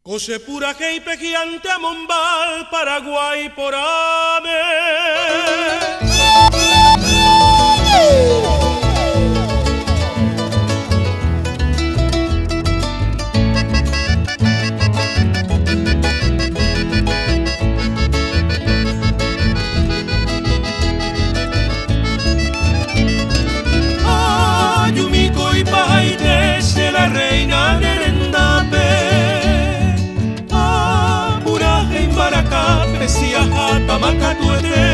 Cose pura que gigante a Mombal, Paraguay por ave. Ayumico y Pajaite de la reina Nerendape. Siajata Macatuete,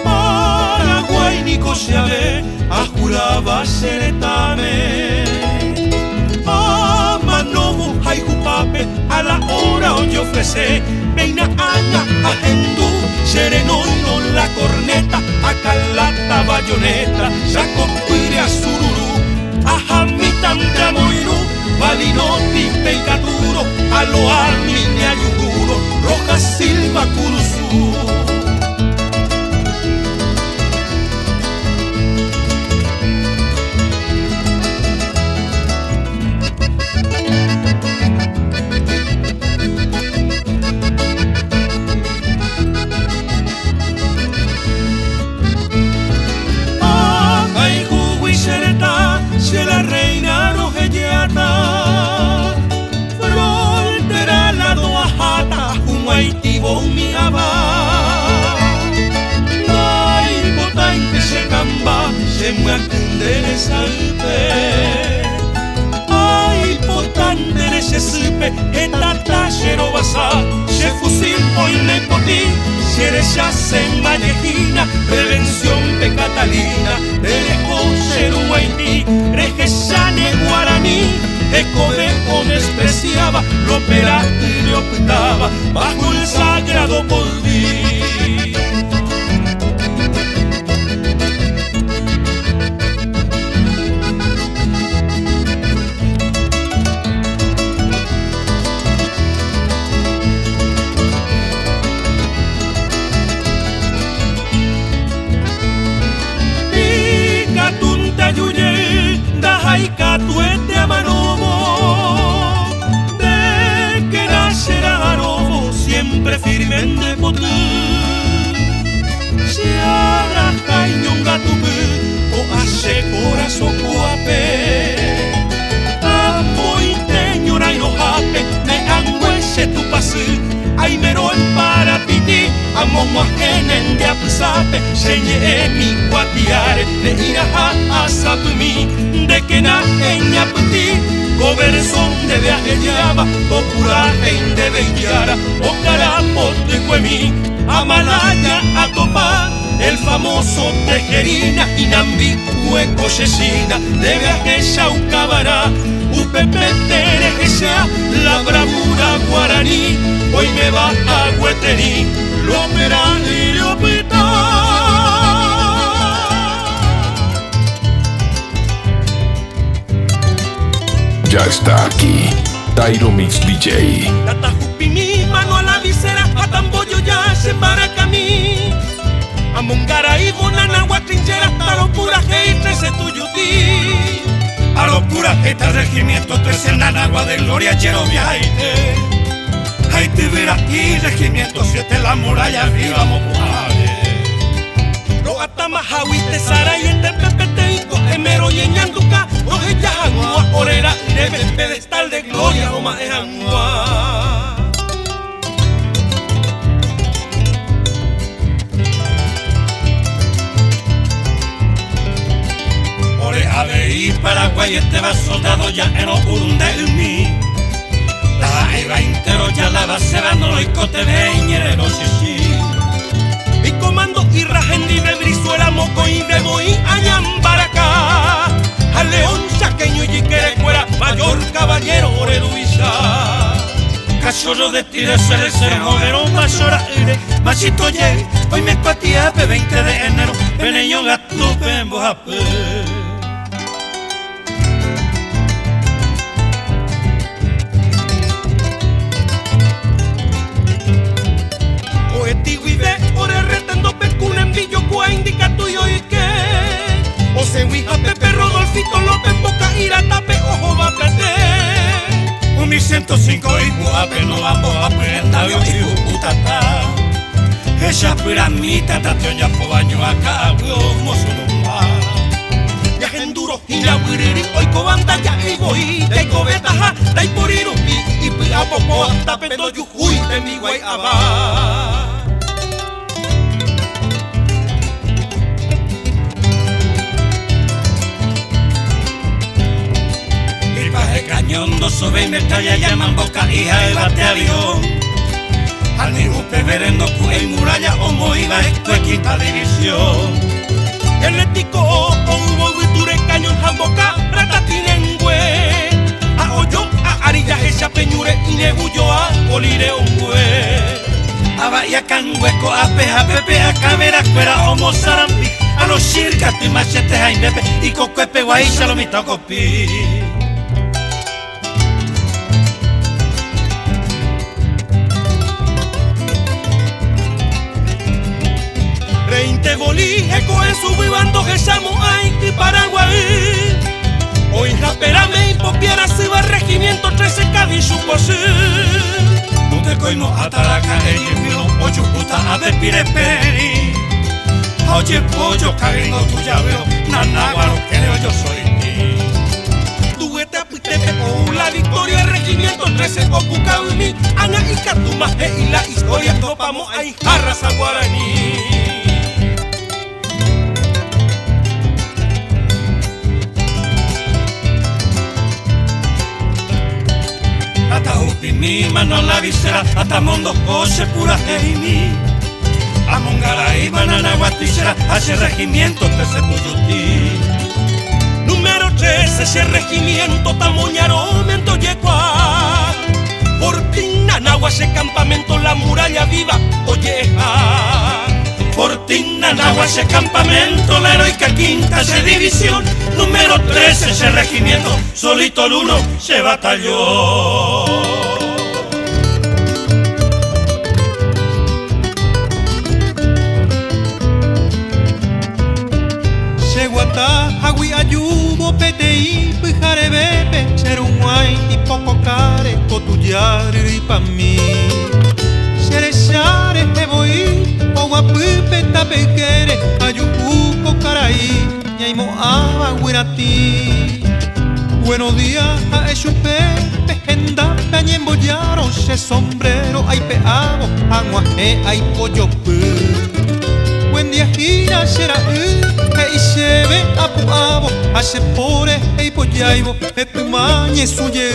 Paraguay ni Coseabe, Ajuraba Seretame, Manobu Haijupape, a la hora hoy ofrece, Peina Ana, Ajendu, Serenoino, la corneta, Acalata, Bayoneta, Saco Cuire, Sururu, Ajamitan, Tramoinu, Valinoti, Peicaturo, Aloarmi, Ayuguro, Roja Silva, Curuzú. Ay, Jugui Sereta, se la reina rojellata. Frontera la doajata, Humaitibo miaba. Ay, botainte se camba, se muacundere salpe. Ay, botante se supe, etata xerobasa, se fusil hoy le poti, se rechace en Vallejina, prevención de Catalina, derejo Xeruaití, rejechane guaraní. Ecodeco despreciaba, lo opera y le optaba bajo el sagrado polví. Y catunta yuye, da y catuete a manobo. Siempre firme en depotú, si habrá cañonga tu o hace corazón guape. Amo y teñora y no jape, me angüese tu pasú, ay mero en para piti, amo majenen de apusape, señe mi guatiare, de ira a sapumi, de que na en aputi. Coberzón de viaje llama, populaje de Bellara, o carapos de Cuemí, Amalaya a Topá, el famoso Tejerina, Inambi, Hueco Cesina, de viaje Saucabará, Upepe que sea la bravura guaraní, hoy me va a Huetení, Lopera y Lopeta. Ya está aquí, Tairo Mix DJ. Tatajupi mi mano a la visera, a Tamboyo ya se embarca a mí. A Mongara y Bonana, Guatrinchera, a lo pura gente se tuyutí. A lo pura gente regimiento, tres en Nanagua de Gloria, Chero Viaite. Haite Vera y regimiento, siete la muralla arriba, Mopuare. Lo atamajahuite, Sara y este pepeteico, emero y ñanduca. Ojellajangua, orera, debe pedestal de gloria, omaejangua. Oreja de ir Paraguay, este va soldado ya en Ocurundelmi. La iba entero ya la base va no lo icote de ñerero chichi. Y comando y rajendi de Brizuela, moco y de Moí, Añambaracá. Al león chaqueño y quiere fuera mayor caballero Oreluisa. Cachorro de tira se le se jodero mayor aire. Machito ye, hoy me patía pe 20 de enero. Peneño gato pembo jape. Oetigüide, ore retendo pecun envillo cua indica tuyo y que. O se huija Pepe Rodolfito López Boca Ira tape ojo va a perder. 105 ibu ape no vamos a aprender ibu utata. Ella piramita tationya po baño acá mosulumba. Ya enduro ina wiriri oiko banda ya igoi dai kobetaha dai poriru i pi apopo tapendo yuhui de mi guay aba. Cañondo sube y me talla llaman boca hija de bate avión. Al mi upe verendo cu en muralla homo iba esto quinta división. El ético o hubo viture cañón jamboca ratatinengüe. A oyo a arilla esa peñure y nebullo a polire ongüe. A bahía canhueco a peja pepe a cabera cuera homo sarampi. A los shirkas y machetes a indepe y cocuepe guaisha lo mito copi. Reinte bolije en su vivando que llamo ay y Paraguay. Hoy raperame y popiera se va regimiento 13 cadillo posí. No te coino ataraca y miro ocho puta a ver pireperi. Oye pollo caguen o tu llaveo nanaguaro creo yo soy ti. Tuete a pitepe o la victoria regimiento 13 o pucao y mi ana y catuma y la historia topamos ay jarras a guaraní. Hasta upi mi mano la visera, hasta mondo coche pura heimi. A mongara y banana guatishera, hace regimiento te se tuyuti. Número 13, ese regimiento tamoñaro mento yecua. Fortina nagua ese campamento, la muralla viva, oyeja. Fortina nagua ese campamento, la heroica quinta ese división. Número 13, ese regimiento, solito el uno se batalló. Seguata, agui ayubo, PTI, pijarebepe, cherunguay, y poco care, cotuyari pa mí. Xerexare, eboí, oguapipe, tapequere, ayupuco, caraí, ñaimo aba, guirati. Buenos días, a echupe, pejenda, peñembollaro, se sombrero, ay peabo, aguaje, ay pollo, buen día, gira, será, e isebe, apuabo, hace pore, e pollaibo, e tumañe suye.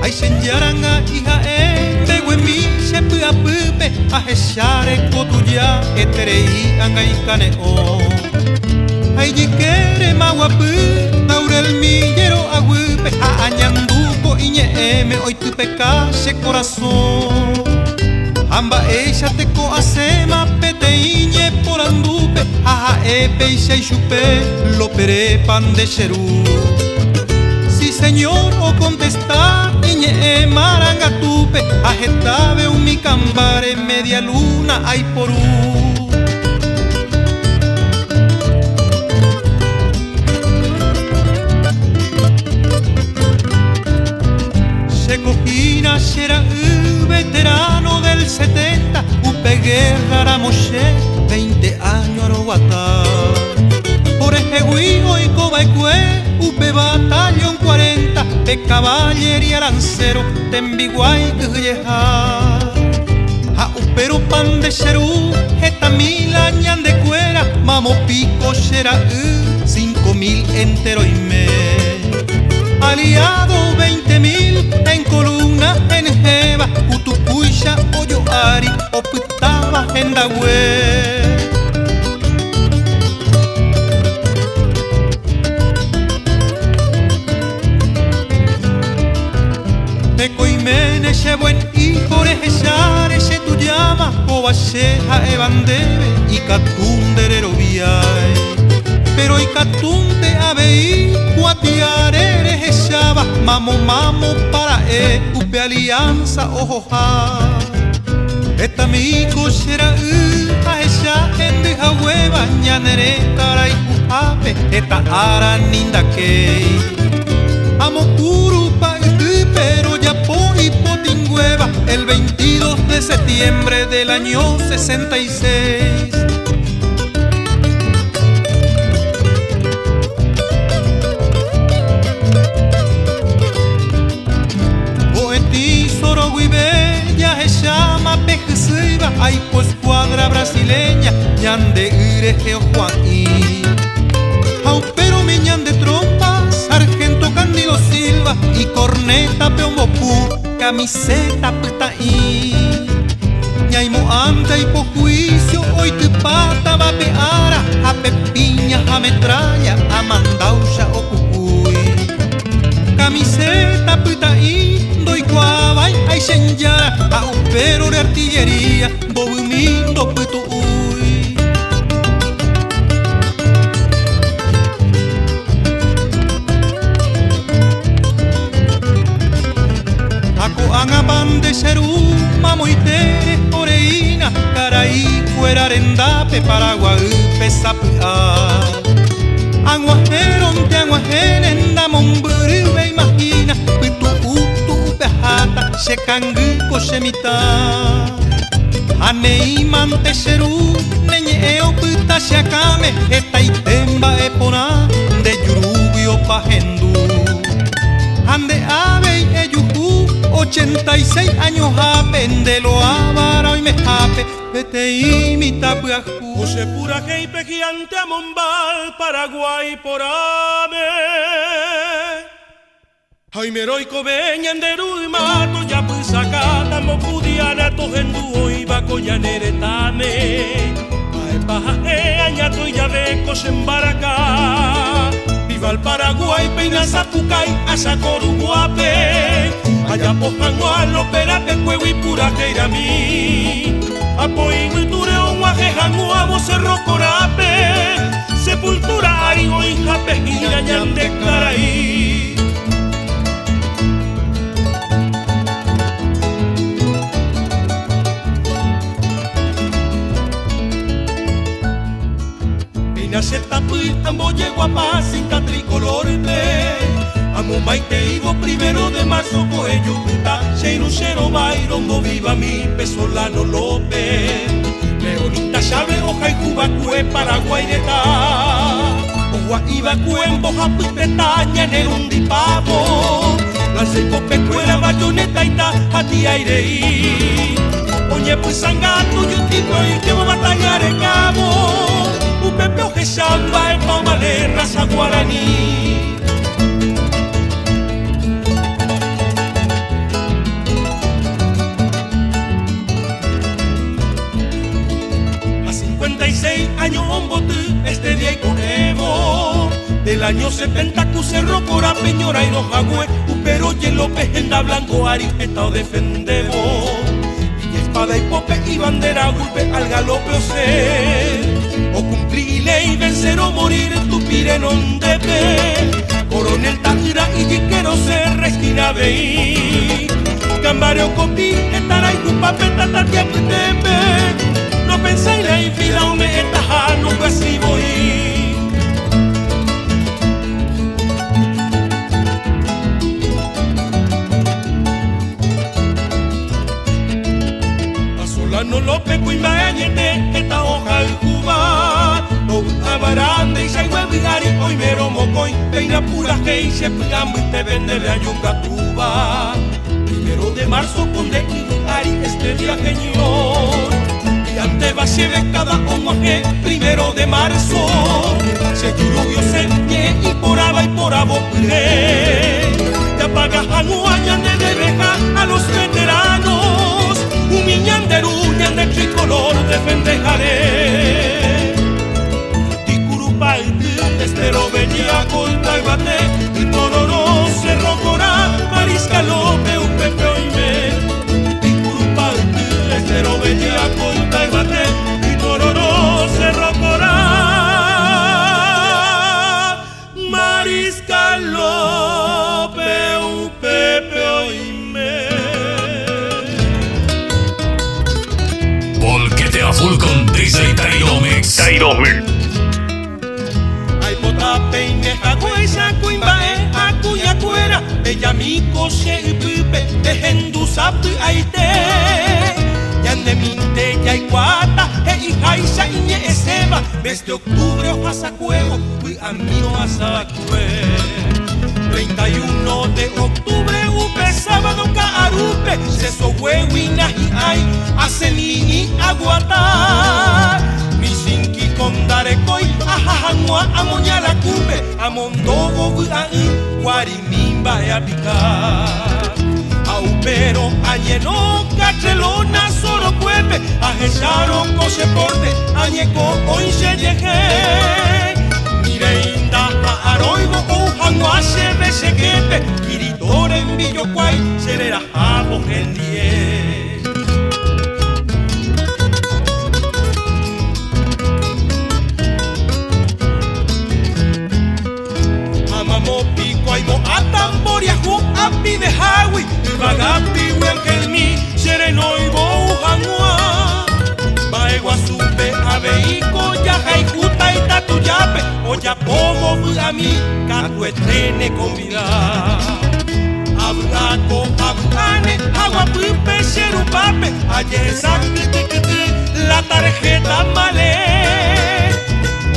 Ay, senyaranga, hija, de huemi, se pua pupe, a jesare, cotuya, eterei, angai caneo. Ay, yikere, maguapu, taurel millero, agupe, a añanduco, iñeeme, hoy tu pecase corazón. Amba ella te coasema, pete iñe por andupe, aja epe y se chupe, lo pere pan de cherú. Sí señor, o contesta, iñe marangatupe, ajetabe un mi cambare, media luna, ay porú. Cojina será veterano del 70, upe guerra Moshe, 20 años arobata. Por ejeguijo y cobaicue, upe batallón 40, de caballería lancero, tembiguay guyeja. A upero pan de cherú, esta mila ñan de cuera, mamo pico será 5.000 entero y me. Aliado 20.000 en columna en jeva, utupuisha oyo ari, oputaba en dagüe. Tecoimene se buen hijo de jesare se tu llama, cobaseja evandebe y catundere viay. Pero y catunde abei, guatiarere jesaba, mamo para upe alianza ojoja. Eta mi cochera a ella en de hueva ñanere cara y ape eta ara ninda que amo curupa pero ya po y potingüeva el 22 de septiembre del año 66. Ay, pues cuadra brasileña, ñande urejeo Juaní. Au pero mi ñan de trompa, sargento Candido Silva y corneta peombo pu, camiseta petaí. Ñaimo anda y po juicio, hoy tu pata va peara, a pepiña, a metralla, a mandaucha o cucuy. Camiseta petaí, doy guabay, ay senyara, a un pero de artillería, bobumindo puto uy. Ako angaban de seru, mamoitere, oreína, caraí, fuera arendape, paraguay, pesapua. Anguajeron te anguajenen, damomburu, me imagina, puto utu, pejata, se canguco, se mitad. Anei mante seru, neñe eo puta se acame, eta itemba epona, de yurubio pajendu. Ande ave y eyuju, 86 años hapen, de lo avara y me jape, vete y mi tapuaju. José pura que y pejiante a Mombal, Paraguay por ame. Jaime heroico veñan de mato ya pues acá tamo pudiana to gendu iba coñanere tame. Pae paja añato y ya veco se embaracá. Viva el Paraguay, peina Zapucay, Asacoru guape. Allá pojan lo perape cuevo y pura que ir a mí. Apoyo y tureo guajejan guamo cerro corape. Sepultura arigo y jape y ñañan de caraí. Se tapui, amo llego a paz, cinta tricolor amo maite ivo primero de marzo, coello puta, cheiruchero bairombo viva mi Pesolano López, Leonita Chávez, hoja y cubacue, Paraguay de ta, oja iba cuembo, japutetaña, nerundi pavo, la seco pecuera, bayoneta y ta, hati aireí, oye pues sangato, yo tipo y que va a batallar el cabo. Upepe oje samba, el pamale, raza guaraní. A 56 años hombote, este día y conevo. Del año 70 Cucerro, Cora, Peñora y Rojagüe, Upero y el López, Enda Blanco, Ari, Estado defendemos. Y espada y pope y bandera, golpe al galope o ser. O cumplir ley, vencer o morir, tu pire non debe. Coronel Tatra y Yiquero se resquina veí. Cambareo copi, estará y cupape, tatatia puteme. No pensáis la infila o me etaja, no pues así voy. Solano López, Cuimbañete, esta hoja al Cuba. No abarande y se hueviari, hoy mero mocoy. Peina pura que y se pigambo y te vende de ayunga tuba. Primero de marzo con de Ari este día señor. Y ante va se ve cada homoje, primero de marzo. Se lluvio se ñe y por aba y por abo ya paga anuañan de debeja a los veteranos. Humiñan de ruñan de tricolor defendejaré. Ticurupa estero venía colta y bate. Y tororo cerro corá, marisca lope un pepe oime. Ticurupa estero venía colta y bate. Y tororo cerro corá, marisca lope un pepe oime. Tairo Mix. Ay potape y meja huesa cuimbae acuya cuera ella mi coche y pipe dejendu sapi aite yande minte ya iguata e hija iñe eseba mes de octubre ojasa cuego fui a mí ojasa cuego 31 de octubre upe sábado caarupe seso huehuina y ay aseni aguata mi sinki kondarekoi ajajangua amoñala cupe amondogo buai guarimimba e apica aupero añeno cachelona solo cuepe ajecharo coche porte añeco oinche yeje mireinda aroigo ujangua se sequete kiritore en villoquai serera jabo gendie amamo pico aimo atamboria ju api de hawi vagapi welkelmi serenoigo ujangua baegua supe abeiko ya jaikuta y tatuyape oya pogo ami katu etrene convida abraco abane agua pipe cherupape ayesa la tarjeta malé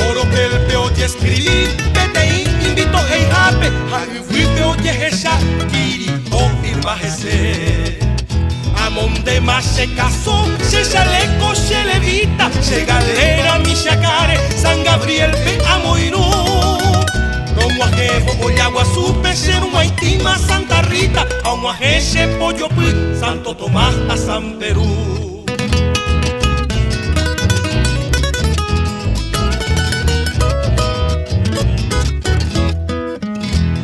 oro pelpe oye escribir PTI invito hey jape javipe oye esa kiri o firmajese amonde más se casó se chaleco se levita se galera mi chacare San Gabriel pe amoirú como ajejo hoy agua supe ser un Guaitima Santa Rita a un ajeche pollo pi Santo Tomás a San Perú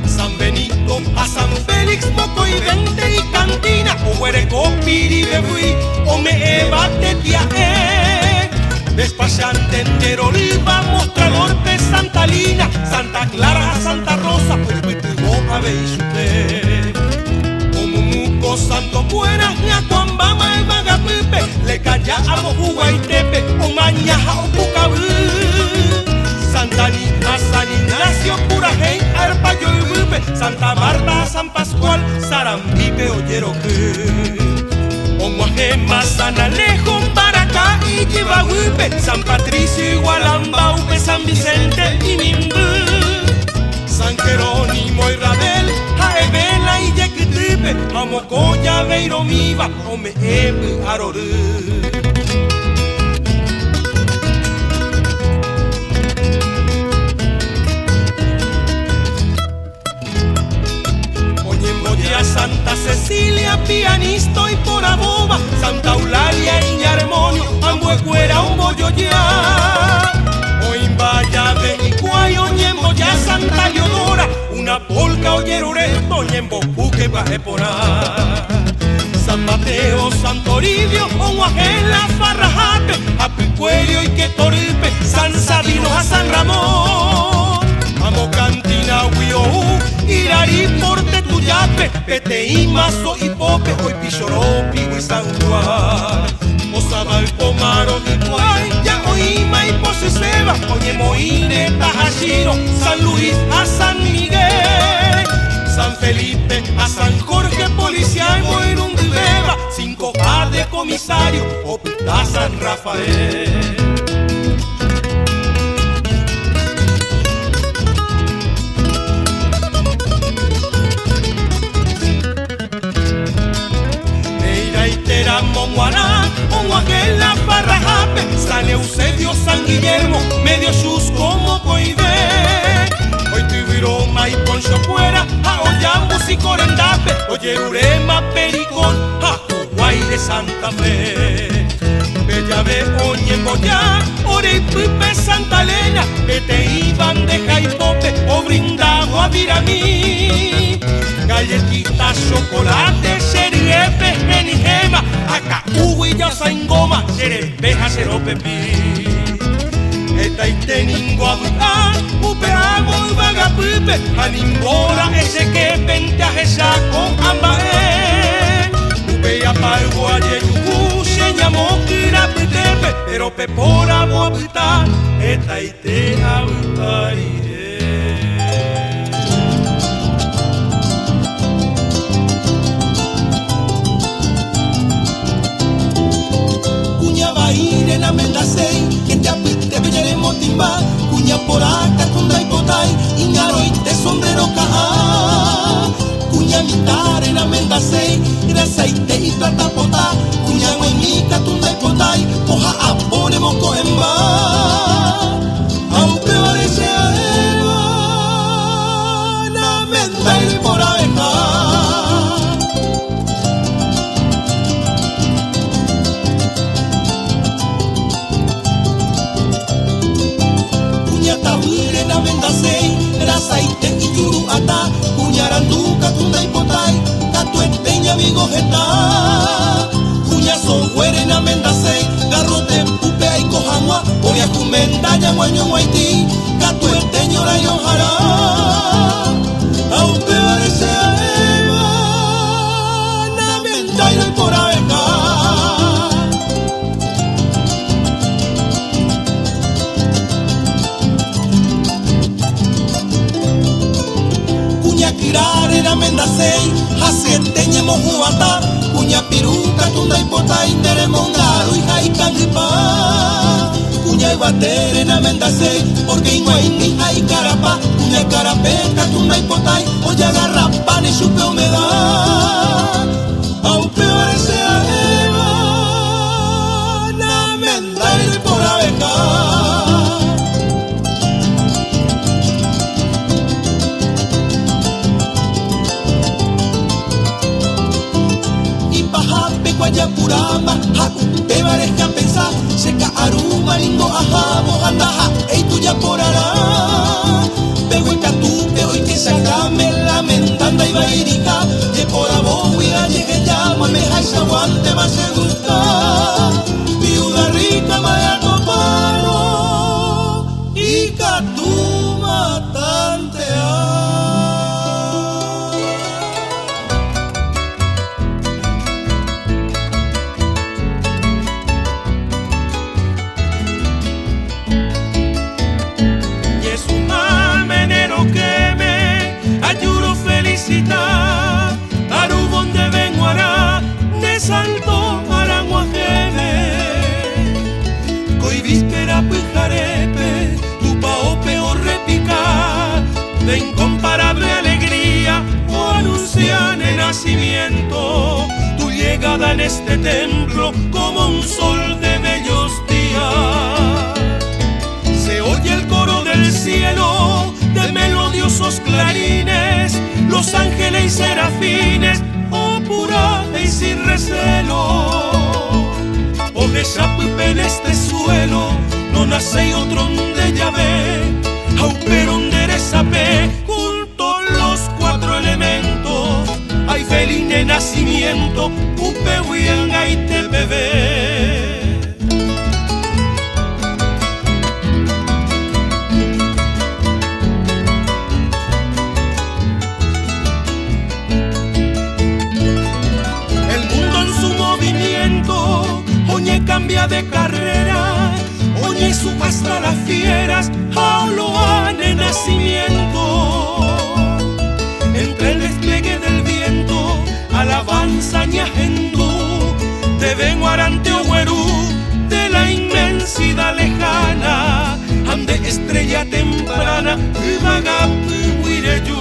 San Benito a San Félix Moco y Vente y Cantina o Huereco Piri Bebuí o me ebate tía despachante entero oliva mostrador de Santa Lina Santa Clara Santa Rosa perpetuó a Beisute como muco Santo Buena Ñacuambama y Magapipe le calla a Mojuguaitepe o Mañaja o Pucabú Santa Nina San Ignacio Curajey Arpayo y Bupe Santa Marta San Pascual Sarampipe Oyeroque Omuajema, San Alejo, Baracá y Chivahuipe, San Patricio, Igualambaupe, San Vicente y Nimbú, San Jerónimo y Rabel, Jaevela y Yequitipe, Amocoya, Beiromiva, Omeebe, Arorú. Santa Cecilia, pianista y por aboba, Santa Eulalia y Ñarmonio, Ambuecuera, un bollo ya. Oimbaya de Icuayo, Ñembo ya Santa Leodora, una polca oyerureto, Ñembo Puque Bajepora. San Mateo, Santo Toribio, Omuajela, Farrajate, Apicuelio y Quetoripe, San Sabino a San Ramón. Amocantina, Huioú, Irari, Porte, Tuyape, Peteí, Mazo y Pope, hoy Pichoropi, y San Juan. Osaba el Pomaro, Nicuay, ya Oima y Poseseba, Oye Moine, Tajashiro, San Luis a San Miguel, San Felipe a San Jorge, Policía y Moirundibeba, 5A de comisario, Opita San Rafael. Monguaná, Monguaquela, Farrajape, San Eusebio, San Guillermo, Medio Chus como Coide. Hoy Tibiroma y Poncho Fuera, Aoyambos y Corendape, Oye Urema, Pericón, Ajuguay de Santa Fe. Bellave, Oñe, Boyá, Ore y Pipe, Santa Elena, que te iban de Jaipope, o Brindado a Viramí. Galletitas, chocolate, seriepe, genigema, acá y ya Saingoma, serepeja, seropepi. Esta y teningo a upeago y vagapipe, animbora ese que vente a jesaco, ambae. Upea palgo a yeyuku, se llamó kirapitepe, pero pepora boapita, eta ite autaire. Kunya baire na mendasei, que te apite bellere motimba, kunya poraka tundai potai, ingaro ite sombrero kaha. Kunya mitare na mendasei, grasa ite y plata pota, kunya nguenika tundai potai, oja apone moko emba. Aunque parece a Eva, na mendai por abeja. Tawire na mendasei, grasa ite y yuru ata, kunya randuka tundai potai, katueteña vigo jeta. Kunya sohuere na mendasei, garrote pupe ay kohamwa, oria kumenda ya guaño guaiti, katueteño la yohara. Aunque parece a Eva, na mendai no por abeja. Kirare na mendasei, hasieteñe mojuata, kunya piruka tundai potai, tere mongaro y jaikangipa. Kunya ibatere na mendasei, porque inguaini hay carapa, kunya carapeta tundai potai, oya garrapa ni chupe humedad. Aunque parece a Eva, na mendai por abeja. Guayapurama, te parezca pensar, seca aruma, lingo ajabo, andaja, ey tuya porará. Pehueca tú, hoy que sacame la mentanda y bairica, de por abo, huira, llegue llama, me jais aguante, más se gusta. Viuda rica, maya coparo, y catú matante. Arubón de Benguará, de Salto Aranguajeme, Coy víspera Pujarepe, tu pao peor repica, de incomparable alegría, o anuncian el nacimiento, tu llegada en este templo como un sol de bellos días. Se oye el coro del cielo, de melodiosos clarines, los ángeles y serafines, oh pura y sin recelo. Oh Geshapupe en este suelo, no nace otro donde Yahvé, pero enderezape, junto los cuatro elementos, hay feliz de nacimiento, upe huianga y te bebé. Cambia de carrera, oye su hasta las fieras, auloan de nacimiento. Entre el despliegue del viento, alabanza ñahendú, de Benguarante o Güerú, de la inmensidad lejana, ande estrella temprana, Vagapu Huireyú.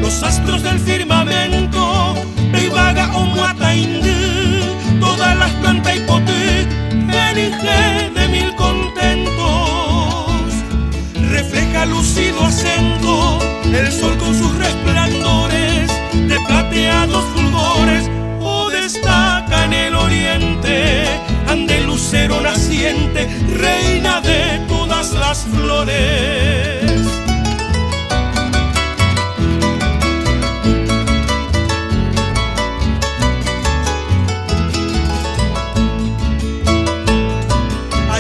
Los astros del firmamento, Vaga o Muataindú, todas las plantas y poté, elige de mil contentos. Refleja lucido acento el sol con sus resplandores de plateados fulgores, o destaca en el oriente, ande lucero naciente, reina de todas las flores.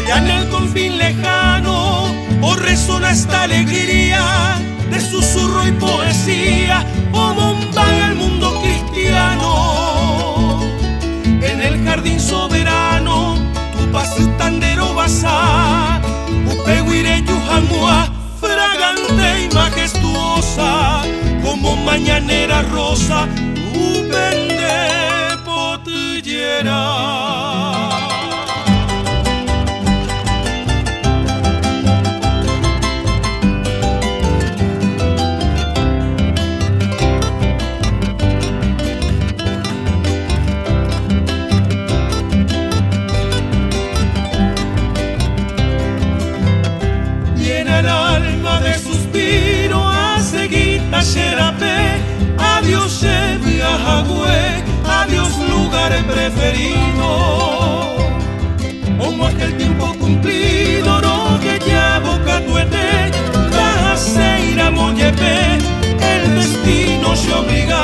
En el confín lejano, o resona esta alegría de susurro y poesía, o bombea el mundo cristiano. En el jardín soberano, tu paz tandero vas pasa, upeguire yujanua, fragante y majestuosa, como mañanera rosa, upende potillera. Adiós Viajagüe, adiós lugar preferido. Como aquel tiempo cumplido, no que ya boca tuete, la seira moyepe, el destino se obliga.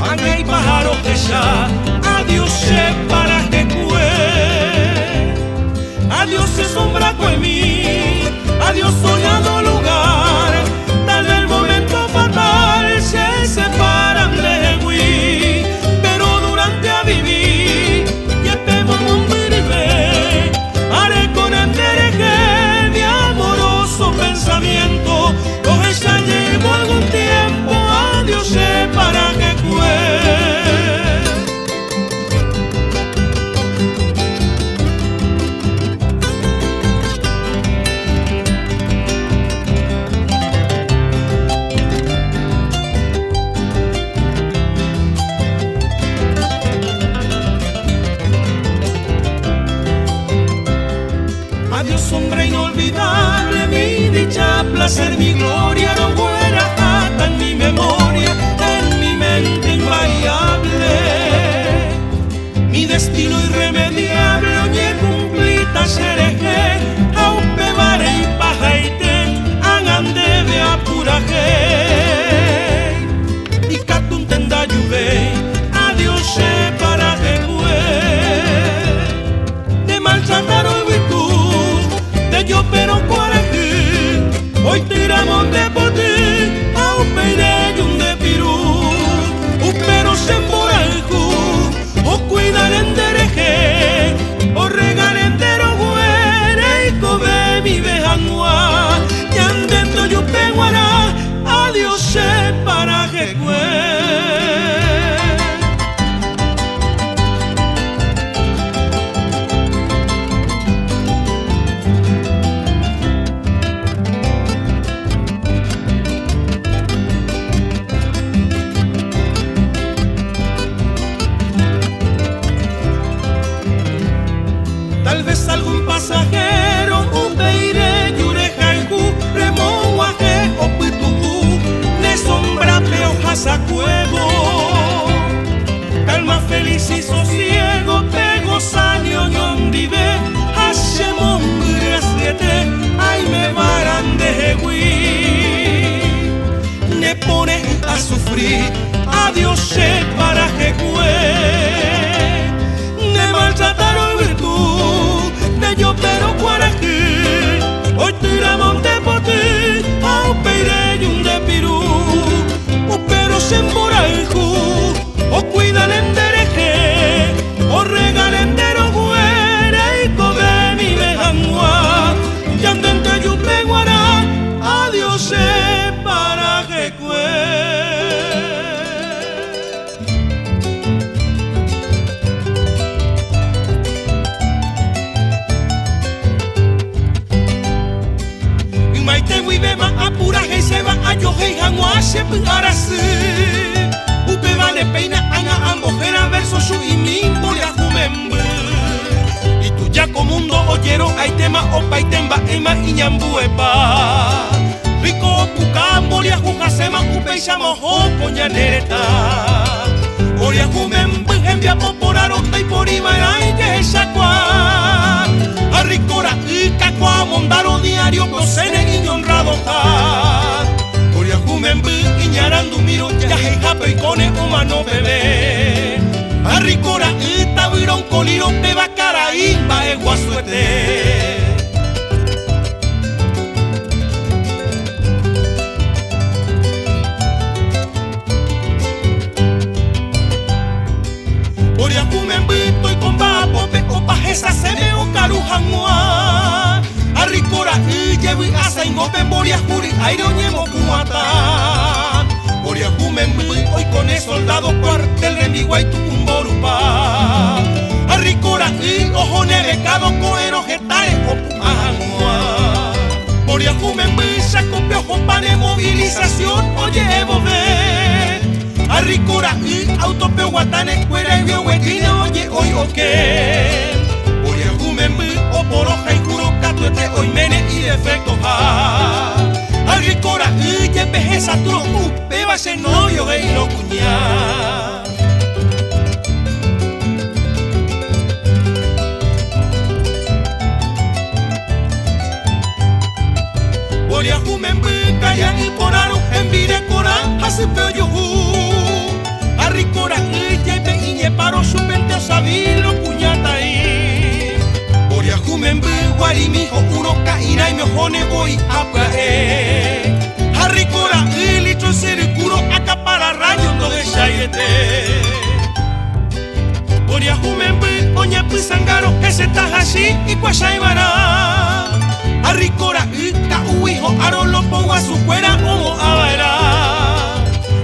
Anga y pájaro que ya, adiós se para que cue, adiós se sombra con mí, adiós soñado lugar. El momento fatal se separan de Hui, pero durante a vivir y este mundo vive, haré con el dereje mi amoroso pensamiento, coge ya llevo algún tiempo, adiós se para que sombra inolvidable, mi dicha, placer, mi gloria, no fuera hasta en mi memoria, en mi mente invariable. Mi destino irremediable, oye, cumplita, xereje, aupe, vare y pajaite, angande, vea, puraje. Y catun tenda lluve, adiós, se para que de maltratar hoy virtud. Yo pero coraje, hoy tiramos de pote, a un peire y un de pirú, pero se emboranju, o cuidar en dereje, o regalen de roguere y cobe mi vejanua, y andando yo peguara, adiós se para que tal vez algún pasajero, un peire, yurejangu, remoaje o pitubu, de sombra peojas a cuevo. Calma feliz y sosiego, pego sanio yondive, hashemon grasiete, ay me varan de hewi. Me pone a sufrir, adiós se para jecue, de maltratar hoy virtud. Yo pero cuaraje, hoy tiramos de pote, a un peire y un de pirú, pero se emboranju, o cuidan en dereje, o regalen de roguere y cobe mi vejanua, y andente yo peguara, adiós se para que Maite wibema apuraje se va a yohei hanwa se pingarasi upe vale peina anga ambojera verso su imin polia jumembe y tu ya comundo oyero hay tema opa y temba ema iñambuepa rico puka molia jujasema upe y shamojo poñanereta oria jumembe envia poporarota y por ibaray que shakwa arricora y cacua mondaro diario posene y honrado ta oria jumembe iñarandu miro ya jape y cone humano bebé arricora y tabiron coliro beba caraíba e guasuete oria jumembe y con bapo pe opa esa se me airoñemo cuata. Boria Jumembui, hoy con el soldado cuartel de mi guay tucumborupa. Arricora y ojo nebecado coero getae opumangua. Boria Jumembui, sacopio jopane movilización, oye ve. Arricora y autopeo guatane cuera y biohuequina, oye hoy o qué. Boria Jumembui, o poroja y juro catuete, hoy mene y defecto ja. Arricora y yepeje saturo beba se no yo y no cuñá. Boria Jumembui, calla y poraro, en vire cora, hace peo yo. Arricora y yepe y yeparo su penteo sabilo cuñata ahí. Boria Jumembui, guarimijo, uno cairá y me ojone voy a caer. Arricora y licho sericuro, acapara rayo no de chayete. Boria Jumembui, oña pisangaro, ese tajashi y cuachaibara. Arricora y cauijo, arolo pongo a su cuera como avara.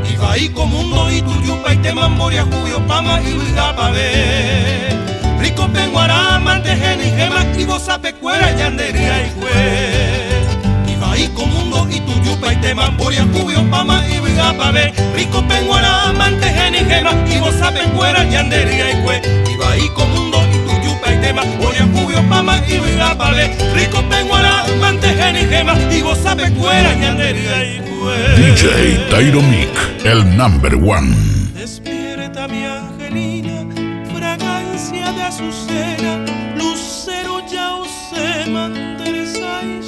Y va ahí como mundo y tuyupa y teman Boria Jubio pama y viga pa ver. Rico penguara, mantejen y gema y goza pecuera yandería y jue. Y va ahí como mundo y tuyupa y teman Boria Jubio pama y viga pa ver. Rico penguara, mantejen y gema y goza pecuera yandería y jue. Y va ahí como mundo y tuyupa y teman Boria Jubio pama y viga pa ver. Rico penguara, mantejen y gema y goza pecuera yandería y jue. DJ Tairo Mic, el number one. Despierta mi angelina, fragancia de azucena, lucero ya se manderesa y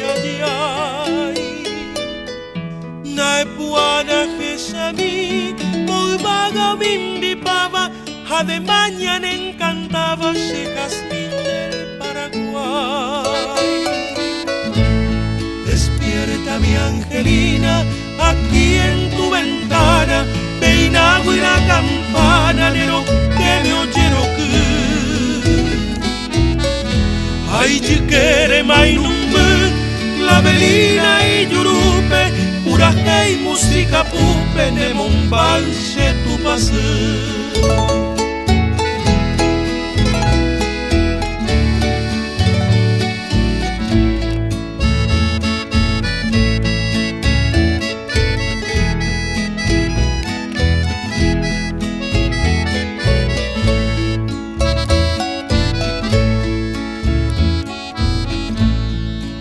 yayay. Naepuana jesami, por vaga mimbipaba, a de mañana encantaba ese jazmín del Paraguay. Despierta mi angelina, aquí en tu ventana, peinado y la campana, nero, que me oyero que. Ay, chiquere, mainumbe, clavelina y yurupe, puraje y música pupe, ne monbalche tu pase.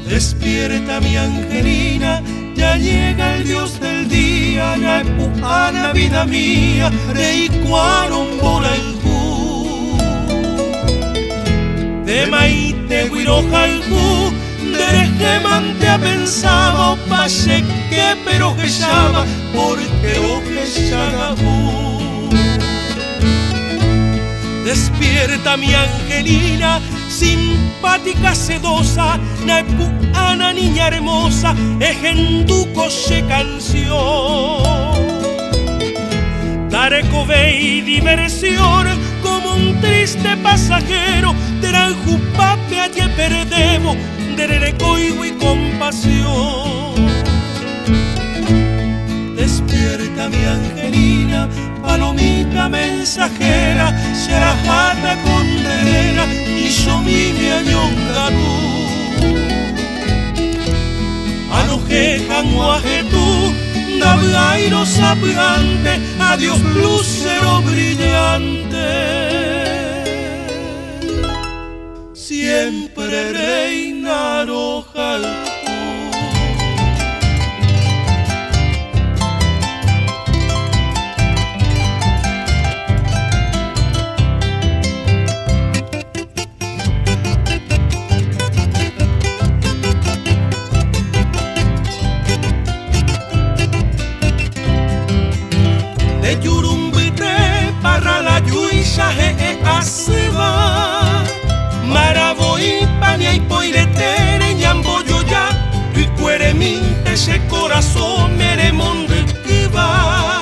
Despierta mi angelina, ya llega el Dios del día, Naepuana vida mía, reicuarombola el ju. De maite guiroja el ju, derejemante a pensaba, pase que pero que llama, porque oje chagabu. Despierta mi angelina, simpática, sedosa, Naepuana niña hermosa, ejenduco se canción. Tareco y diversión, como un triste pasajero, Teranjupape allí perdemos, derecoigo y compasión. Despierta mi angelina, palomita mensajera, serajata condenera, y yo mi añonga tú. Anojejan guaje tú, navgairo sapiante, adiós lucero brillante. Siempre reina Ojal. Asiva Maravoy, Pania y Poiretere, Ñamboyo ya, y cuereminte ese corazón, Meremonde que va.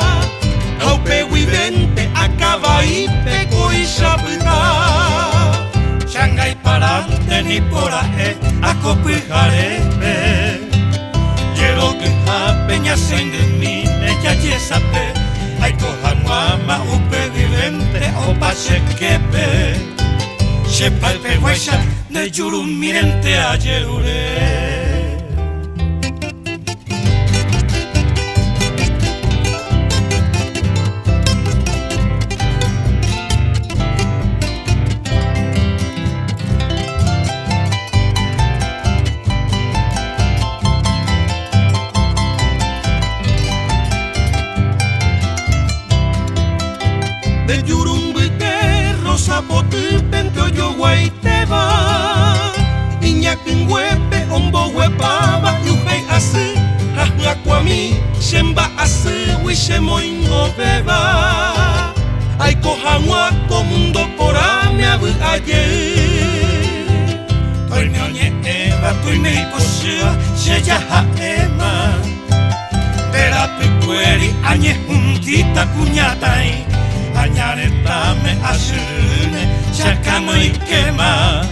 Aupewi vente, acaba y peco y chapita. Shanghai parante ni por ahí, a copijaré. Llego que hapeña sain de mine ya yesape ay kohanwama upe vivente opa chequepe Shepalpe guaysha de yurumirente ayerure de Yurumbuite, Rosa Potupente, Oyo Guaiteba, Iñaquingüepe, Ombo Huepaba, Yujei Asu, Rajuacuami, Shemba Asu, Wishemoingo Beba, Aikohanwa, Comundo Porame, Abu Ayer, Toime Oñe Eva, Toime Ikoshua, Sheyaha Ema, Terapicueri, Añe Juntita, Cuñatai, Añaretame ashurune chakamo ikema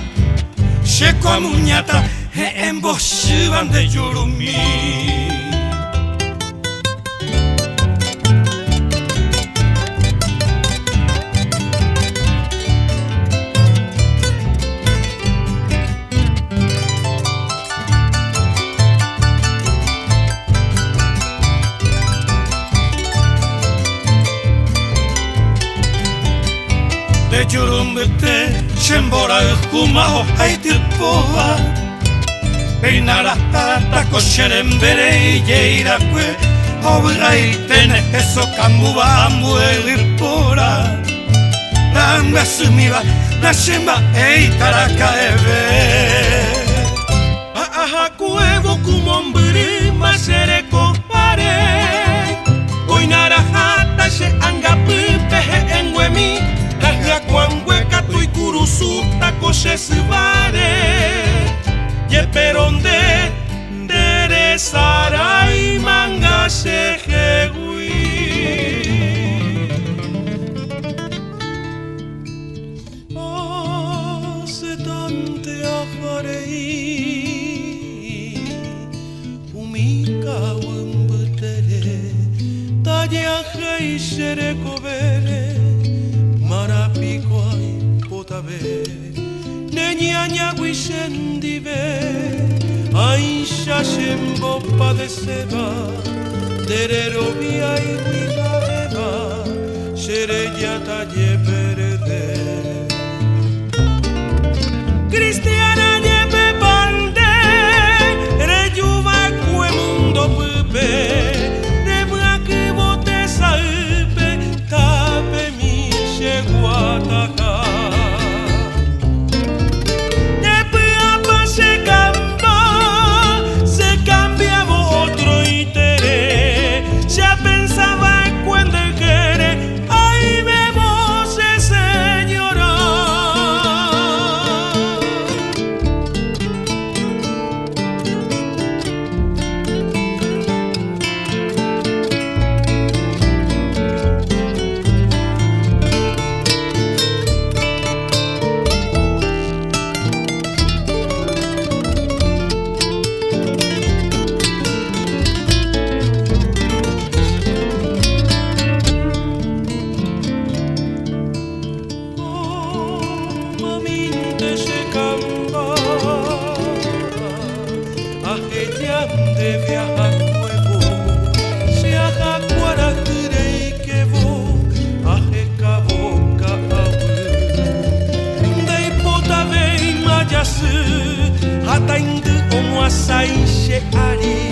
Sheko amuñata he emboshuban de yurumi de Yurumbete, Shembora Kumaho Haitipoa, Peinara Hata Kosherembere Yeiraque, Obraitene, Eso Kamuba Muelipora, Ranga Sumiba, Nashemba Eitaraka Eve, Aha Cuevo Kumombiri, Masere Compare, Oinara Hata She Angapipe Enguemi. Hueca tu y curusuta coche sibare ye peronde derezara y manga shejegui se tante afarei umika wumbutere taya hei sherekobere Marapiquai potabe Neñaña wishendive Aisha shembo padeceba Derero via y vigaeva Shereya talle verde Cristiana lleve bande Rejuva cue mundo pupe Rebra que bote saupe Tape mi Guataca se cambiaba otro interés ya pensaba cuando quiere ahí vemos señora de viajar nuevo se haga cuarature y que vos aje caboca de hipota ve y mayasu hata indu omo asai she ari